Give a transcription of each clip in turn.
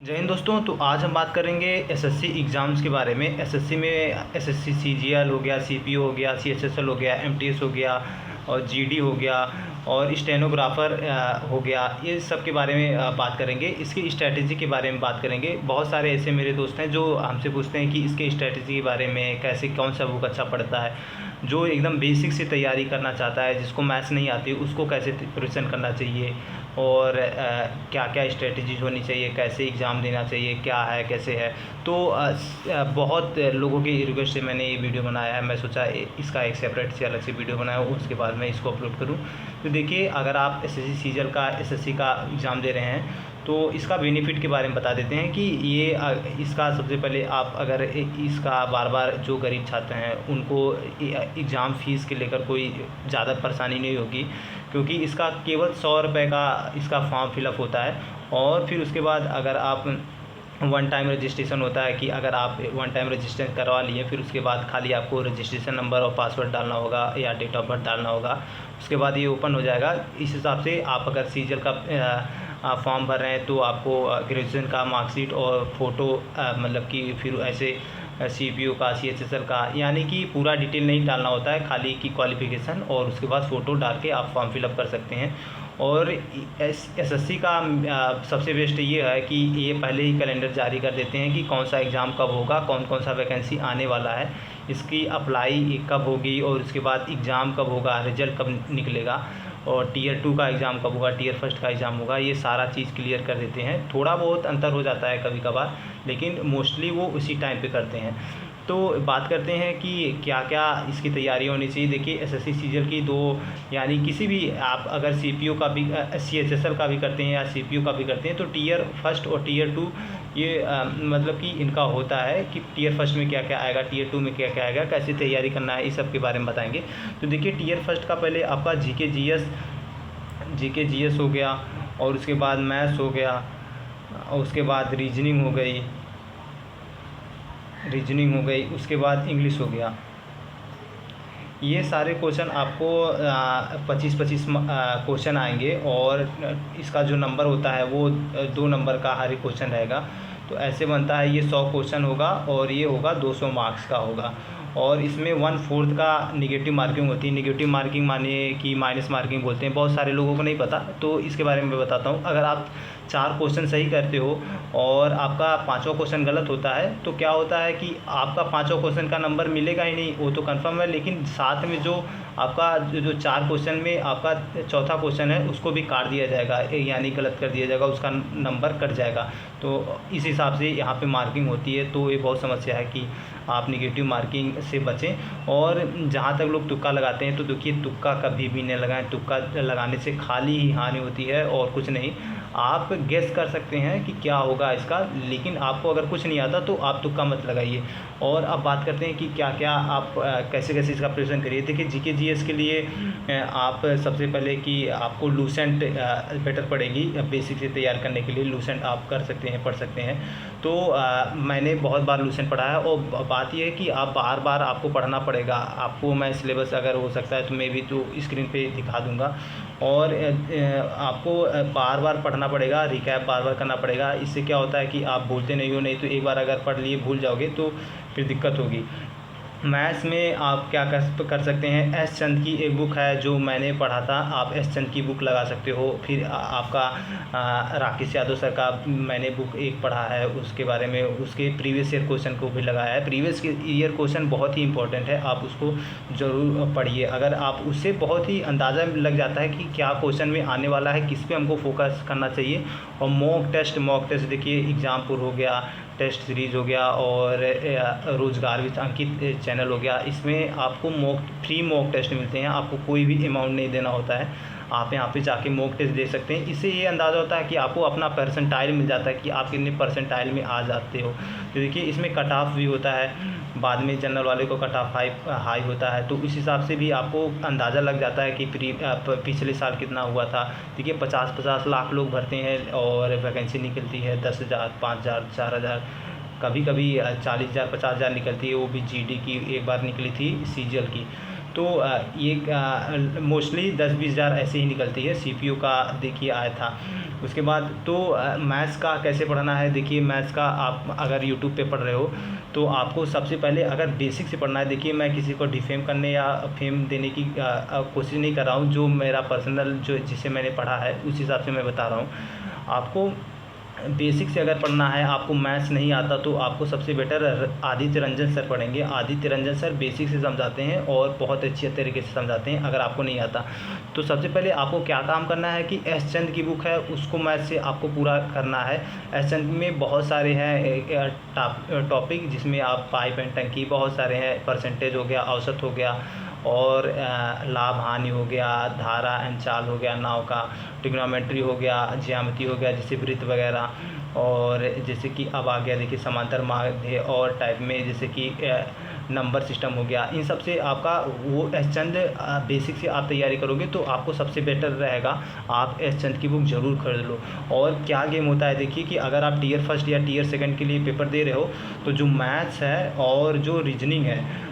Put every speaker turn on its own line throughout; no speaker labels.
जय हिंद दोस्तों। तो आज हम बात करेंगे एसएससी एग्ज़ाम्स के बारे में। एसएससी में एसएससी सीजीएल हो गया, सीपीओ हो गया, सीएचएसएल हो गया, एमटीएस हो गया और जीडी हो गया और स्टेनोग्राफ़र हो गया। ये सब के बारे में बात करेंगे। इसकी स्ट्रैटेजी के बारे में बात करेंगे। बहुत सारे ऐसे मेरे दोस्त हैं जो हमसे पूछते हैं कि इसके स्ट्रैटेजी के बारे में, कैसे कौन सा बुक अच्छा पड़ता है। जो एकदम बेसिक से तैयारी करना चाहता है, जिसको मैथ्स नहीं आती, उसको कैसे प्रिपरेशन करना चाहिए और क्या क्या स्ट्रेटजीज होनी चाहिए, कैसे एग्ज़ाम देना चाहिए, क्या है कैसे है। तो बहुत लोगों की रिक्वेस्ट से मैंने ये वीडियो बनाया है। मैं सोचा इसका एक सेपरेट से अलग से वीडियो बनाया, उसके बाद मैं इसको अपलोड करूँ। तो देखिए, अगर आप एसएससी सीजीएल का एसएससी का एग्ज़ाम दे रहे हैं तो इसका बेनिफिट के बारे में बता देते हैं कि ये इसका सबसे पहले आप अगर इसका बार बार जो गरीब छात्र हैं उनको एग्ज़ाम फ़ीस के लेकर कोई ज़्यादा परेशानी नहीं होगी, क्योंकि इसका केवल 100 रुपये का इसका फॉर्म फिलअप होता है। और फिर उसके बाद अगर आप वन टाइम रजिस्ट्रेशन होता है कि अगर आप वन टाइम रजिस्ट्रेशन करवा लिए, फिर उसके बाद खाली आपको रजिस्ट्रेशन नंबर और पासवर्ड डालना होगा या डेट ऑफ बर्थ डालना होगा। उसके बाद ये ओपन हो जाएगा। इस हिसाब से आप अगर सीजीएल का फॉर्म भर रहे हैं तो आपको ग्रेजुएशन का मार्कशीट और फ़ोटो मतलब कि फिर ऐसे सीपीओ का, सीएचएसएल का, यानी कि पूरा डिटेल नहीं डालना होता है, खाली की क्वालिफ़िकेशन और उसके बाद फ़ोटो डाल के आप फॉर्म फिलअप कर सकते हैं। और एसएससी का सबसे बेस्ट ये है कि ये पहले ही कैलेंडर जारी कर देते हैं कि कौन सा एग्ज़ाम कब होगा, कौन कौन सा वैकेंसी आने वाला है, इसकी अप्लाई कब होगी और उसके बाद एग्ज़ाम कब होगा, रिजल्ट कब निकलेगा और टीयर 2 का एग्ज़ाम कब होगा, टीयर 1 का एग्ज़ाम होगा। ये सारा चीज़ क्लियर कर देते हैं। थोड़ा बहुत अंतर हो जाता है कभी कभार, लेकिन मोस्टली वो उसी टाइम पे करते हैं। तो बात करते हैं कि क्या क्या इसकी तैयारी होनी चाहिए। देखिए, एसएससी सीजीएल की दो, यानी किसी भी आप अगर सीपीओ का भी सीएचएसएल का भी करते हैं या सीपीओ का भी करते हैं तो टीयर 1 और टीयर 2 ये मतलब कि इनका होता है कि टीयर 1 में क्या क्या आएगा, टीयर 2 में क्या क्या आएगा, कैसे तैयारी करना है, इस सब के बारे में बताएंगे। तो देखिए, टीयर 1 का पहले आपका जीके जीएस हो गया और उसके बाद मैथ्स हो गया और उसके बाद रीजनिंग हो गई, उसके बाद इंग्लिश हो गया। ये सारे क्वेश्चन आपको 25-25 क्वेश्चन आएंगे और इसका जो नंबर होता है वो 2 नंबर का हर एक क्वेश्चन रहेगा। तो ऐसे बनता है, ये 100 क्वेश्चन होगा और ये होगा 200 मार्क्स का होगा। और इसमें 1/4 का निगेटिव मार्किंग होती है। निगेटिव मार्किंग माने कि माइनस मार्किंग बोलते हैं, बहुत सारे लोगों को नहीं पता, तो इसके बारे में मैं बताता हूँ। अगर आप 4 क्वेश्चन सही करते हो और आपका 5वां क्वेश्चन गलत होता है तो क्या होता है कि आपका 5वां क्वेश्चन का नंबर मिलेगा ही नहीं, वो तो कंफर्म है, लेकिन साथ में जो आपका जो 4 क्वेश्चन में आपका चौथा क्वेश्चन है उसको भी काट दिया जाएगा, यानी गलत कर दिया जाएगा, उसका नंबर कट जाएगा। तो इस हिसाब से यहाँ पे मार्किंग होती है। तो ये बहुत समस्या है कि आप निगेटिव मार्किंग से बचें। और जहाँ तक लोग तुक्का लगाते हैं तो देखिए, तुक्का कभी भी नहीं लगाएं। तुक्का लगाने से खाली ही हानि होती है और कुछ नहीं। आप गेस कर सकते हैं कि क्या होगा इसका, लेकिन आपको अगर कुछ नहीं आता तो आप तुक्का मत लगाइए। और अब बात करते हैं कि क्या क्या आप कैसे कैसे इसका प्रिपरेशन करिए। देखिए, जीके जीएस के लिए आप सबसे पहले कि आपको लूसेंट बेटर पड़ेगी। बेसिक से तैयार करने के लिए लूसेंट आप कर सकते हैं, पढ़ सकते हैं। तो मैंने बहुत बार लूसेंट पढ़ा है और बात यह है कि आप बार बार आपको पढ़ना पड़ेगा। आपको मैं सिलेबस अगर हो सकता है तो मैं भी तो स्क्रीन पे दिखा दूंगा। और आपको बार बार पढ़ना पड़ेगा, रिकैप बार बार करना पड़ेगा। इससे क्या होता है कि आप भूलते नहीं हो, नहीं तो एक बार अगर पढ़ लिए भूल जाओगे तो फिर दिक्कत होगी। मैथ्स में आप क्या कर सकते हैं, एस चंद की एक बुक है जो मैंने पढ़ा था, आप एस चंद की बुक लगा सकते हो। फिर आपका राकेश यादव सर का मैंने बुक एक पढ़ा है, उसके बारे में उसके प्रीवियस ईयर क्वेश्चन को भी लगाया है। प्रीवियस ईयर क्वेश्चन बहुत ही इंपॉर्टेंट है, आप उसको ज़रूर पढ़िए। अगर आप उससे बहुत ही अंदाज़ा लग जाता है कि क्या क्वेश्चन में आने वाला है, किस पे हमको फोकस करना चाहिए। और मॉक टेस्ट देखिए, एग्जामपुर हो गया, टेस्ट सीरीज़ हो गया और रोज़गार विद अंकित चैनल हो गया। इसमें आपको फ्री मॉक टेस्ट मिलते हैं, आपको कोई भी अमाउंट नहीं देना होता है। आप यहाँ पे जाके मॉक टेस्ट दे सकते हैं। इससे ये अंदाज़ा होता है कि आपको अपना परसेंटाइल मिल जाता है कि आप कितने परसेंटाइल में आ जाते हो। तो देखिए, इसमें कट ऑफ भी होता है, बाद में जनरल वाले को कट ऑफ हाई होता है। तो इस हिसाब से भी आपको अंदाज़ा लग जाता है कि पिछले साल कितना हुआ था। देखिए, 50-50 लाख लोग भरते हैं और वैकेंसी निकलती है 10,000, 5,000, 4,000, कभी कभी 40,000, 50,000 निकलती है। वो भी जीडी की एक बार निकली थी, सीजीएल की। तो ये मोस्टली 10-20 हज़ार ऐसे ही निकलती है। CPU का देखिए आया था। उसके बाद तो मैथ्स का कैसे पढ़ना है, देखिए मैथ्स का आप अगर यूट्यूब पे पढ़ रहे हो तो आपको सबसे पहले अगर बेसिक से पढ़ना है। देखिए मैं किसी को डिफेम करने या फेम देने की कोशिश नहीं कर रहा हूँ, जो मेरा पर्सनल जो जिसे मैंने पढ़ा है उस हिसाब से मैं बता रहा हूँ आपको। बेसिक से अगर पढ़ना है, आपको मैथ्स नहीं आता तो आपको सबसे बेटर आदित्य रंजन सर पढ़ेंगे। आदित्य रंजन सर बेसिक से समझाते हैं और बहुत अच्छे तरीके से समझाते हैं अगर आपको नहीं आता तो। सबसे पहले आपको क्या काम करना है कि एस चंद की बुक है उसको मैथ्स से आपको पूरा करना है। एस चंद में बहुत सारे हैं टॉपिक, जिसमें आप पाइप एंड टंकी बहुत सारे हैं, परसेंटेज हो गया, औसत हो गया, और लाभ हानि हो गया, धारा एंड चाल हो गया, नाव का ट्रिग्नोमेट्री हो गया, ज्यामिति हो गया जैसे वृत्त वगैरह, और जैसे कि अब आ गया देखिए समांतर माध्य और टाइप में जैसे कि नंबर सिस्टम हो गया। इन सब से आपका वो एस चंद बेसिक से आप तैयारी करोगे तो आपको सबसे बेटर रहेगा, आप एस चंद की बुक ज़रूर खरीद लो। और क्या गेम होता है देखिए कि अगर आप टीयर फर्स्ट या टीयर सेकंड के लिए पेपर दे रहे हो तो जो मैथ्स है और जो रीजनिंग है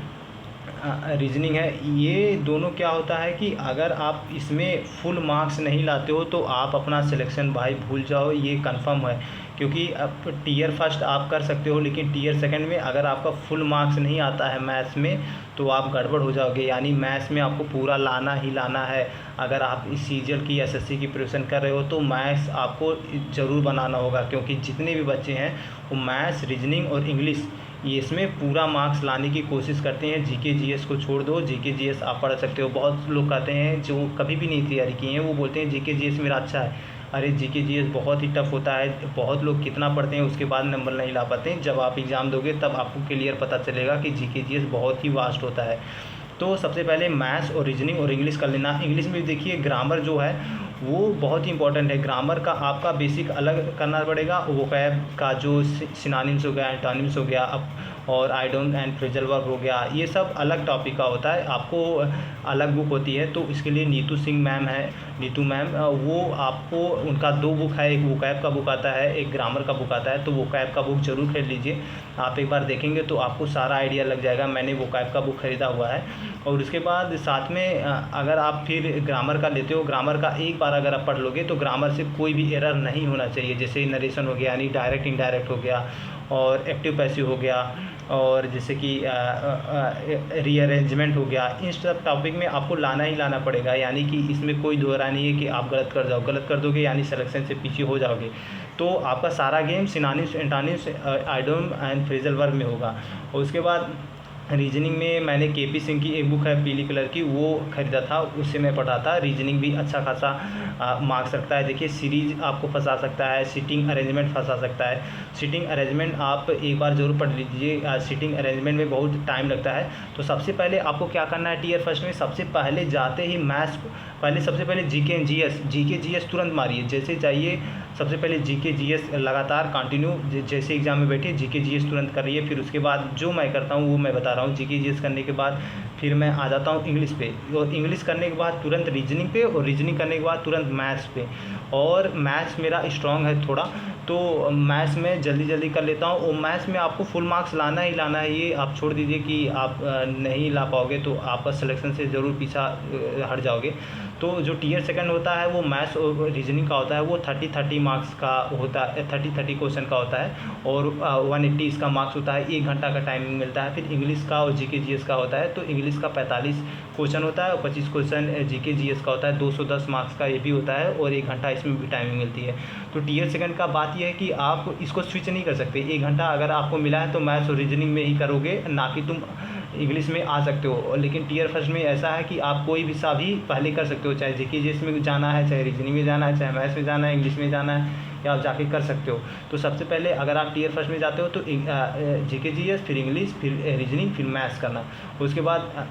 ये दोनों क्या होता है कि अगर आप इसमें फुल मार्क्स नहीं लाते हो तो आप अपना सिलेक्शन भाई भूल जाओ, ये कंफर्म है। क्योंकि अब टीयर फर्स्ट आप कर सकते हो लेकिन टीयर सेकंड में अगर आपका फुल मार्क्स नहीं आता है मैथ्स में तो आप गड़बड़ हो जाओगे। यानी मैथ्स में आपको पूरा लाना ही लाना है। अगर आप इस सीजीएल की एसएससी की प्रिपरेशन कर रहे हो तो मैथ्स आपको ज़रूर बनाना होगा, क्योंकि जितने भी बच्चे हैं वो मैथ्स, रीजनिंग और इंग्लिश ये इसमें पूरा मार्क्स लाने की कोशिश करते हैं। जीके जीएस को छोड़ दो, जीके जीएस आप पढ़ सकते हो। बहुत लोग कहते हैं जो कभी भी नहीं तैयारी किए हैं वो बोलते हैं जीके जीएस मेरा अच्छा है। अरे जीके जीएस बहुत ही टफ होता है। बहुत लोग कितना पढ़ते हैं उसके बाद नंबर नहीं ला पाते हैं। जब आप एग्ज़ाम दोगे तब आपको क्लियर पता चलेगा कि जीके जीएस बहुत ही वास्ट होता है। तो सबसे पहले मैथ्स और रीजनिंग और इंग्लिश कर लेना। इंग्लिश में देखिए ग्रामर जो है वो बहुत ही इंपॉर्टेंट है। ग्रामर का आपका बेसिक अलग करना पड़ेगा। वोकैब का जो सिनोनिम्स हो गया, एंटोनिम्स हो गया, अब और आइडियम एंड फ्रेजल वर्ब हो गया, ये सब अलग टॉपिक का होता है। आपको अलग बुक होती है। तो इसके लिए नीतू सिंह मैम है, नीतू मैम, वो आपको उनका 2 बुक है, एक वोकैब का बुक आता है, एक ग्रामर का बुक आता है। तो वोकैब का बुक ज़रूर खरीद लीजिए। आप एक बार देखेंगे तो आपको सारा आइडिया लग जाएगा। मैंने वोकैब का बुक ख़रीदा हुआ है। और उसके बाद साथ में अगर आप फिर ग्रामर का लेते हो, ग्रामर का एक बार अगर आप पढ़ लोगे तो ग्रामर से कोई भी एरर नहीं होना चाहिए। जैसे नरेशन हो गया यानी डायरेक्ट इनडायरेक्ट हो गया, और एक्टिव पैसिव हो गया, और जैसे कि रीअरेंजमेंट हो गया। इन सब टॉपिक में आपको लाना ही लाना पड़ेगा। यानी कि इसमें कोई दोहरा नहीं है कि आप गलत कर जाओ, गलत कर दोगे यानी सिलेक्शन से पीछे हो जाओगे। तो आपका सारा game synonyms, antonyms, idiom and phrasal verb में होगा। और उसके बाद रीजनिंग में मैंने केपी सिंह की एक बुक है पीली कलर की, वो ख़रीदा था, उससे मैं पढ़ा था। रीजनिंग भी अच्छा खासा मार्क्स रखता है। देखिए सीरीज आपको फंसा सकता है, सिटिंग अरेंजमेंट फंसा सकता है। सिटिंग अरेंजमेंट आप एक बार ज़रूर पढ़ लीजिए। सिटिंग अरेंजमेंट में बहुत टाइम लगता है। तो सबसे पहले आपको क्या करना है, टीयर फर्स्ट में सबसे पहले जाते ही मैथ्स, सबसे पहले जीके जीएस तुरंत मारिए। जैसे चाहिए सबसे पहले जीके जीएस लगातार कंटिन्यू, जैसे एग्जाम में बैठिए जीके जीएस तुरंत करिए। फिर उसके बाद जो मैं करता हूँ वो मैं बता रहा हूँ। जीके जीएस करने के बाद फिर मैं आ जाता हूँ इंग्लिश पे, और इंग्लिश करने के बाद तुरंत रीजनिंग पे, और रीजनिंग करने के बाद तुरंत मैथ्स पे। और मैथ्स मेरा स्ट्रॉन्ग है थोड़ा, तो मैथ्स में जल्दी कर लेता हूँ। और मैथ्स में आपको फुल मार्क्स लाना ही लाना है। ये आप छोड़ दीजिए कि आप नहीं ला पाओगे तो आपका सिलेक्शन से ज़रूर पीछा हट जाओगे। तो जो टीयर सेकंड होता है वो मैथ्स और रीजनिंग का होता है, वो 30 मार्क्स का होता है, 30 क्वेश्चन का होता है, और 180 इसका मार्क्स होता है। 1 घंटा का टाइमिंग मिलता है। फिर इंग्लिश का और जीके जीएस का होता है, तो इंग्लिश का 45 क्वेश्चन होता है और 25 क्वेश्चन जीके जीएस का होता है। 210 मार्क्स का ये भी होता है, और 1 घंटा इसमें भी टाइमिंग मिलती है। तो टीयर सेकंड का बात यह है कि आप इसको स्विच नहीं कर सकते। 1 घंटा अगर आपको मिला है तो मैथ्स और रीजनिंग में ही करोगे, ना कि तुम इंग्लिश में आ सकते हो। लेकिन टीयर फर्स्ट में ऐसा है कि आप कोई भी सा भी पहले कर सकते हो, चाहे जीके जीएस में जाना है, चाहे रीजनिंग में जाना है, चाहे मैथ्स में जाना है, इंग्लिश में जाना है, या आप जाके कर सकते हो। तो सबसे पहले अगर आप टीयर फर्स्ट में जाते हो तो जीके जीएस, फिर इंग्लिश, फिर रीजनिंग, फिर मैथ्स करना। उसके बाद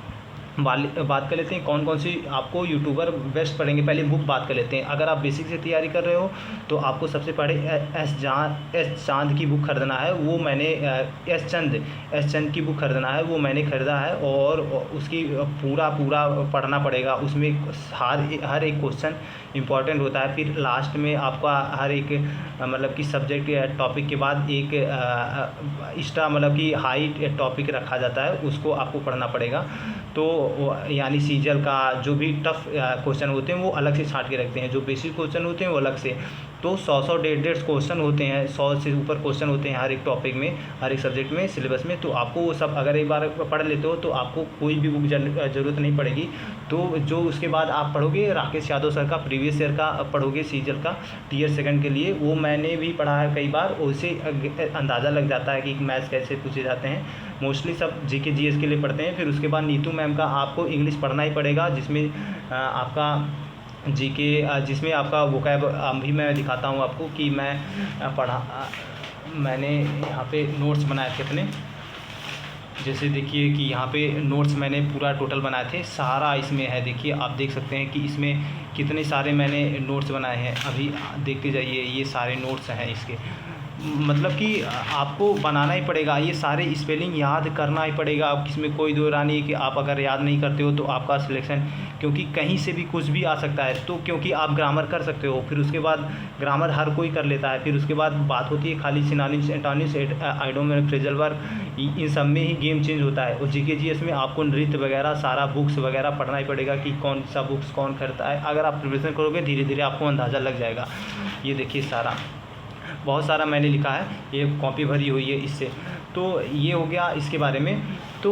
बात कर लेते हैं कौन कौन सी आपको यूट्यूबर बेस्ट पढ़ेंगे। पहले बुक बात कर लेते हैं। अगर आप बेसिक से तैयारी कर रहे हो तो आपको सबसे पहले एस चांद की बुक खरीदना है। वो मैंने एस चंद की बुक खरीदना है, वो मैंने ख़रीदा है। और उसकी पूरा पढ़ना पड़ेगा। उसमें हर एक क्वेश्चन इंपॉर्टेंट होता है। फिर लास्ट में आपका हर एक मतलब कि सब्जेक्ट या टॉपिक के बाद एक एक्स्ट्रा मतलब कि हाई टॉपिक रखा जाता है, उसको आपको पढ़ना पड़ेगा। तो यानी सीजल का जो भी टफ क्वेश्चन होते हैं वो अलग से छांट के रखते हैं, जो बेसिक क्वेश्चन होते हैं वो अलग से। तो 100 150 क्वेश्चन होते हैं, 100 से ऊपर क्वेश्चन होते हैं हर एक टॉपिक में, हर एक सब्जेक्ट में, सिलेबस में। तो आपको वो सब अगर एक बार पढ़ लेते हो तो आपको कोई भी बुक ज़रूरत नहीं पड़ेगी। तो जो उसके बाद आप पढ़ोगे राकेश यादव सर का प्रीवियस ईयर का पढ़ोगे सीजल का टीयर सेकंड के लिए, वो मैंने भी पढ़ा है कई बार, उससे अंदाज़ा लग जाता है कि मैथ्स कैसे पूछे जाते हैं। मोस्टली सब जीके जीएस के लिए पढ़ते हैं। फिर उसके बाद नीतू मैम का आपको इंग्लिश पढ़ना ही पड़ेगा, जिसमें आपका जीके, जिसमें आपका वोकैब भी मैं दिखाता हूँ आपको कि मैं मैंने यहाँ पे नोट्स बनाए थे अपने। जैसे देखिए कि यहाँ पे नोट्स मैंने पूरा टोटल बनाए थे, सारा इसमें है। देखिए आप देख सकते हैं कि इसमें कितने सारे मैंने नोट्स बनाए हैं। अभी देखते जाइए, ये सारे नोट्स हैं इसके। मतलब कि आपको बनाना ही पड़ेगा, ये सारे स्पेलिंग याद करना ही पड़ेगा। अब इसमें कोई दो राय नहीं है कि आप अगर याद नहीं करते हो तो आपका सिलेक्शन, क्योंकि कहीं से भी कुछ भी आ सकता है। तो क्योंकि आप ग्रामर कर सकते हो, फिर उसके बाद ग्रामर हर कोई कर लेता है। फिर उसके बाद बात होती है खाली synonyms, antonyms, idiom, phrasal verb, इन सब में ही गेम चेंज होता है। और जीके जीएस में आपको नृत्य वगैरह सारा बुक्स वगैरह पढ़ना ही पड़ेगा कि कौन सा बुक्स कौन करता है। अगर आप प्रिपरेशन करोगे धीरे धीरे आपको अंदाज़ा लग जाएगा। ये देखिए सारा बहुत सारा मैंने लिखा है, ये कॉपी भरी हुई है इससे। तो ये हो गया इसके बारे में। तो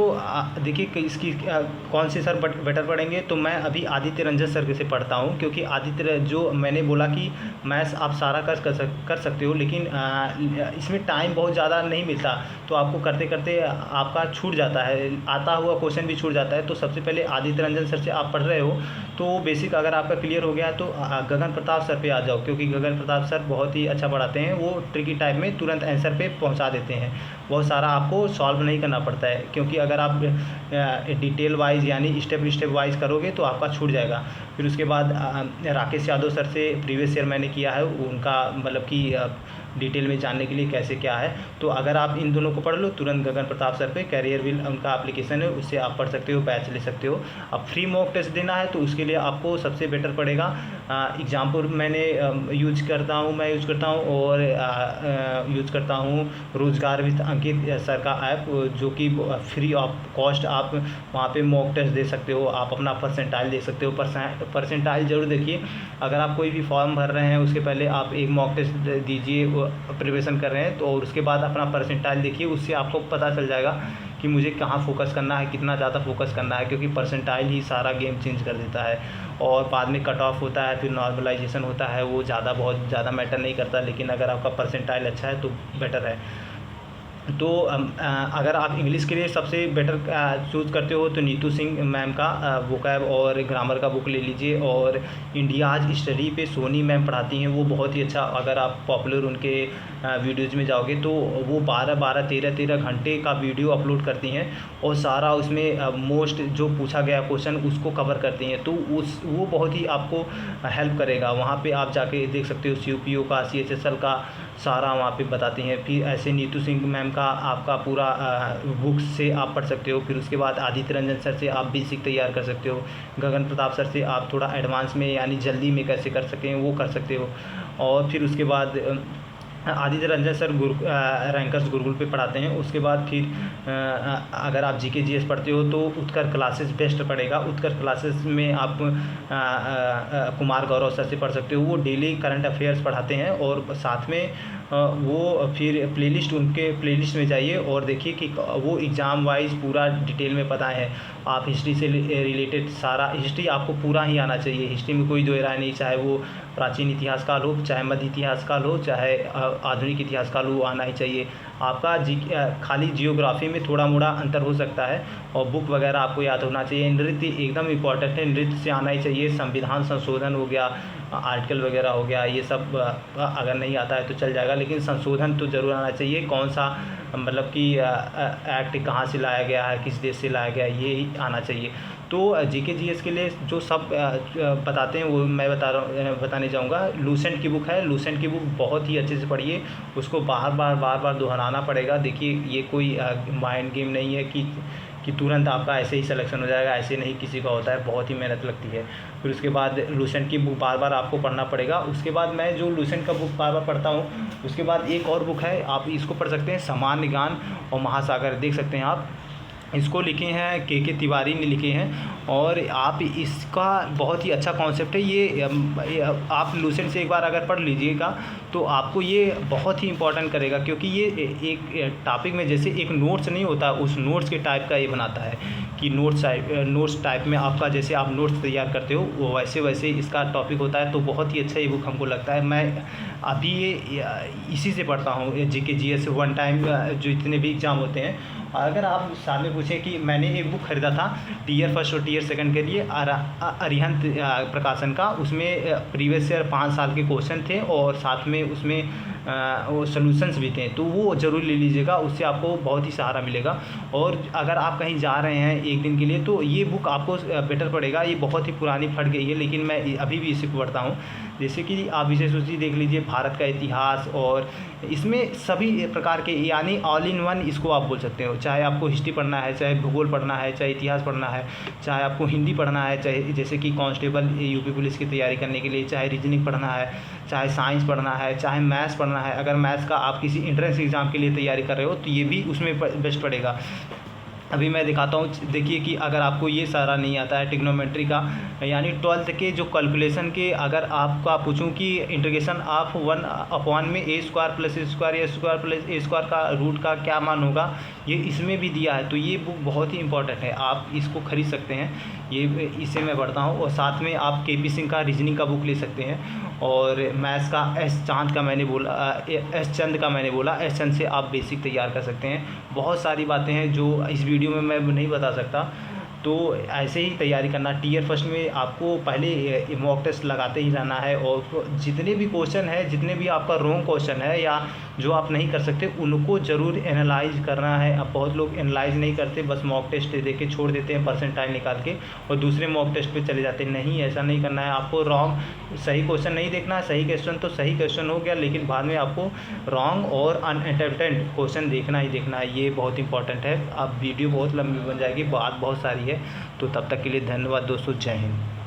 देखिए इसकी कौन से सर बेटर पढ़ेंगे, तो मैं अभी आदित्य रंजन सर से पढ़ता हूँ। क्योंकि आदित्य, जो मैंने बोला कि मैथ्स आप सारा कर सकते हो, लेकिन इसमें टाइम बहुत ज़्यादा नहीं मिलता। तो आपको करते करते आपका छूट जाता है, आता हुआ क्वेश्चन भी छूट जाता है। तो सबसे पहले आदित्य रंजन सर से आप पढ़ रहे हो तो बेसिक अगर आपका क्लियर हो गया है तो गगन प्रताप सर पे आ जाओ। क्योंकि गगन प्रताप सर बहुत ही अच्छा पढ़ाते हैं, वो ट्रिकी टाइप में तुरंत आंसर पे पहुंचा देते हैं। बहुत सारा आपको सॉल्व नहीं करना पड़ता है, क्योंकि अगर आप डिटेल वाइज यानी स्टेप वाइज करोगे तो आपका छूट जाएगा। फिर उसके बाद राकेश यादव सर से प्रीवियस ईयर मैंने किया है, उनका मतलब कि डिटेल में जानने के लिए कैसे क्या है। तो अगर आप इन दोनों को पढ़ लो तुरंत, गगन प्रताप सर पे कैरियर विल उनका एप्लीकेशन है, उससे आप पढ़ सकते हो, बैच ले सकते हो। अब फ्री मॉक टेस्ट देना है तो उसके लिए आपको सबसे बेटर पड़ेगा एग्जाम्पल मैंने यूज करता हूँ और यूज करता हूँ रोजगार विद अंकित सर का ऐप, जो कि फ्री ऑफ कॉस्ट आप वहाँ पे मॉक टेस्ट दे सकते हो। आप अपना परसेंटाइल दे सकते हो। परसेंटाइल जरूर देखिए, अगर आप कोई भी फॉर्म भर रहे हैं उसके पहले आप एक मॉक टेस्ट दीजिए, प्रिपरेशन कर रहे हैं तो, और उसके बाद अपना परसेंटाइल देखिए। उससे आपको पता चल जाएगा कि मुझे कहाँ फोकस करना है, कितना ज़्यादा फोकस करना है। क्योंकि परसेंटाइल ही सारा गेम चेंज कर देता है। और बाद में कट ऑफ होता है, फिर नॉर्मलाइजेशन होता है, वो बहुत ज़्यादा मैटर नहीं करता। लेकिन अगर आपका परसेंटाइल अच्छा है तो बेटर है। तो अगर आप इंग्लिश के लिए सबसे बेटर चूज़ करते हो तो नीतू सिंह मैम का वोकैब और ग्रामर का बुक ले लीजिए। और इंडियाज स्टडी पे सोनी मैम पढ़ाती हैं, वो बहुत ही अच्छा। अगर आप पॉपुलर उनके वीडियोज़ में जाओगे तो वो 12-12 13-13 घंटे का वीडियो अपलोड करती हैं, और सारा उसमें मोस्ट जो पूछा गया क्वेश्चन उसको कवर करती हैं। तो वो बहुत ही आपको हेल्प करेगा। वहाँ पे आप जाके देख सकते हो CUPO का, CHSL का सारा वहाँ पे बताती हैं। फिर ऐसे नीतू सिंह मैम का आपका पूरा बुक्स से आप पढ़ सकते हो। फिर उसके बाद आदित्य रंजन सर से आप बेसिक तैयार कर सकते हो। गगन प्रताप सर से आप थोड़ा एडवांस में यानी जल्दी में कैसे कर सकें वो कर सकते हो। और फिर उसके बाद आदित्य रंजन सर रैंकर्स गुरुकुल पे पढ़ाते हैं। उसके बाद फिर अगर आप जीके जीएस पढ़ते हो तो उत्कर क्लासेस बेस्ट पड़ेगा। उत्कर क्लासेस में आप कुमार गौरव सर से पढ़ सकते हो, वो डेली करंट अफेयर्स पढ़ाते हैं। और साथ में वो फिर उनके प्लेलिस्ट में जाइए और देखिए कि वो एग्ज़ाम वाइज पूरा डिटेल में पता है। आप हिस्ट्री से रिलेटेड सारा, हिस्ट्री आपको पूरा ही आना चाहिए। हिस्ट्री में कोई दो राय नहीं, चाहे वो प्राचीन इतिहास काल हो, चाहे मध्य इतिहास काल हो, चाहे आधुनिक इतिहास काल हो, आना ही चाहिए। आपका खाली जियोग्राफी में थोड़ा मोड़ा अंतर हो सकता है, और बुक वगैरह आपको याद होना चाहिए। नृत्य एकदम इम्पॉर्टेंट है, नृत्य से आना ही चाहिए। संविधान संशोधन हो गया, आर्टिकल वगैरह हो गया, ये सब अगर नहीं आता है तो चल जाएगा, लेकिन संशोधन तो ज़रूर आना चाहिए। कौन सा मतलब कि एक्ट कहाँ से लाया गया है, किस देश से लाया गया है, ये आना चाहिए। तो जीके जीएस के लिए जो सब बताते हैं वो मैं बताने जाऊँगा। लूसेंट की बुक है, लूसेंट की बुक बहुत ही अच्छे से पढ़िए, उसको बार बार दोहराना पड़ेगा। देखिए ये कोई माइंड गेम नहीं है कि तुरंत आपका ऐसे ही सिलेक्शन हो जाएगा, ऐसे नहीं किसी का होता है, बहुत ही मेहनत लगती है। फिर उसके बाद लूसेंट की बुक बार बार आपको पढ़ना पड़ेगा। उसके बाद मैं जो लूसेंट का बुक बार बार पढ़ता हूँ, उसके बाद एक और बुक है, आप इसको पढ़ सकते हैं, सामान्य ज्ञान और महासागर। देख सकते हैं आप, इसको लिखे हैं के तिवारी ने लिखे हैं। और आप इसका बहुत ही अच्छा कॉन्सेप्ट है ये आप लूसेंट से एक बार अगर पढ़ लीजिएगा तो आपको ये बहुत ही इंपॉर्टेंट करेगा, क्योंकि ये एक टॉपिक में जैसे एक नोट्स नहीं होता, उस नोट्स के टाइप का ये बनाता है कि नोट्स टाइप में आपका जैसे आप नोट्स तैयार करते हो वो वैसे वैसे इसका टॉपिक होता है। तो बहुत ही अच्छा ये बुक हमको लगता है। मैं अभी ये इसी से पढ़ता हूँ, जीके जीएस वन टाइम जो इतने भी एग्ज़ाम होते हैं। अगर आप सामने पूछें कि मैंने एक बुक ख़रीदा था टीयर फर्स्ट और टीयर सेकंड के लिए अरिहंत प्रकाशन का, उसमें प्रीवियस ईयर 5 साल के क्वेश्चन थे और साथ में उसमें वो सॉल्यूशंस भी थे, तो वो ज़रूर ले लीजिएगा, उससे आपको बहुत ही सहारा मिलेगा। और अगर आप कहीं जा रहे हैं एक दिन के लिए तो ये बुक आपको बेटर पड़ेगा। ये बहुत ही पुरानी फट गई है लेकिन मैं अभी भी इसे पढ़ता हूँ। जैसे कि आप विषय सूची देख लीजिए, भारत का इतिहास, और इसमें सभी प्रकार के यानी ऑल इन वन इसको आप बोल सकते हो। चाहे आपको हिस्ट्री पढ़ना है, चाहे भूगोल पढ़ना है, चाहे इतिहास पढ़ना है, चाहे आपको हिंदी पढ़ना है, चाहे जैसे कि कांस्टेबल यूपी पुलिस की तैयारी करने के लिए, चाहे रीजनिंग पढ़ना है, चाहे साइंस पढ़ना है, चाहे मैथ्स पढ़ना है। अगर मैथ्स का आप किसी एंट्रेंस एग्ज़ाम के लिए तैयारी कर रहे हो तो ये भी उसमें बेस्ट पड़ेगा। अभी मैं दिखाता हूँ, देखिए कि अगर आपको ये सारा नहीं आता है ट्रिग्नोमेट्री का, यानी 12th के जो कैलकुलेशन के, अगर आपका पूछूं कि इंटीग्रेशन ऑफ 1/n में a square plus a square या स्क्वायर प्लस a स्क्वायर का रूट का क्या मान होगा, ये इसमें भी दिया है। तो ये बुक बहुत ही इंपॉर्टेंट है, आप इसको खरीद सकते हैं। ये इसे मैं पढ़ता हूँ। और साथ में आप के पी सिंह का रीजनिंग का बुक ले सकते हैं। और मैथ्स का एस चंद का मैंने बोला, एस चंद से आप बेसिक तैयार कर सकते हैं। बहुत सारी बातें हैं जो इस वीडियो में मैं नहीं बता सकता, तो ऐसे ही तैयारी करना। टीयर फर्स्ट में आपको पहले मॉक टेस्ट लगाते ही रहना है, और जितने भी क्वेश्चन है, जितने भी आपका रॉन्ग क्वेश्चन है या जो आप नहीं कर सकते, उनको ज़रूर एनालाइज करना है। अब बहुत लोग एनालाइज नहीं करते, बस मॉक टेस्ट दे के छोड़ देते हैं परसेंटाइल निकाल के और दूसरे मॉक टेस्ट पे चले जाते हैं। नहीं, ऐसा नहीं करना है। आपको सही क्वेश्चन नहीं देखना है। सही क्वेश्चन तो सही क्वेश्चन हो गया, लेकिन बाद में आपको रॉन्ग और अनअटेम्प्टेड क्वेश्चन देखना ही देखना है। ये बहुत इंपॉर्टेंट है। अब वीडियो बहुत लंबी बन जाएगी, बात बहुत सारी है। तो तब तक के लिए धन्यवाद दोस्तों, जय हिंद।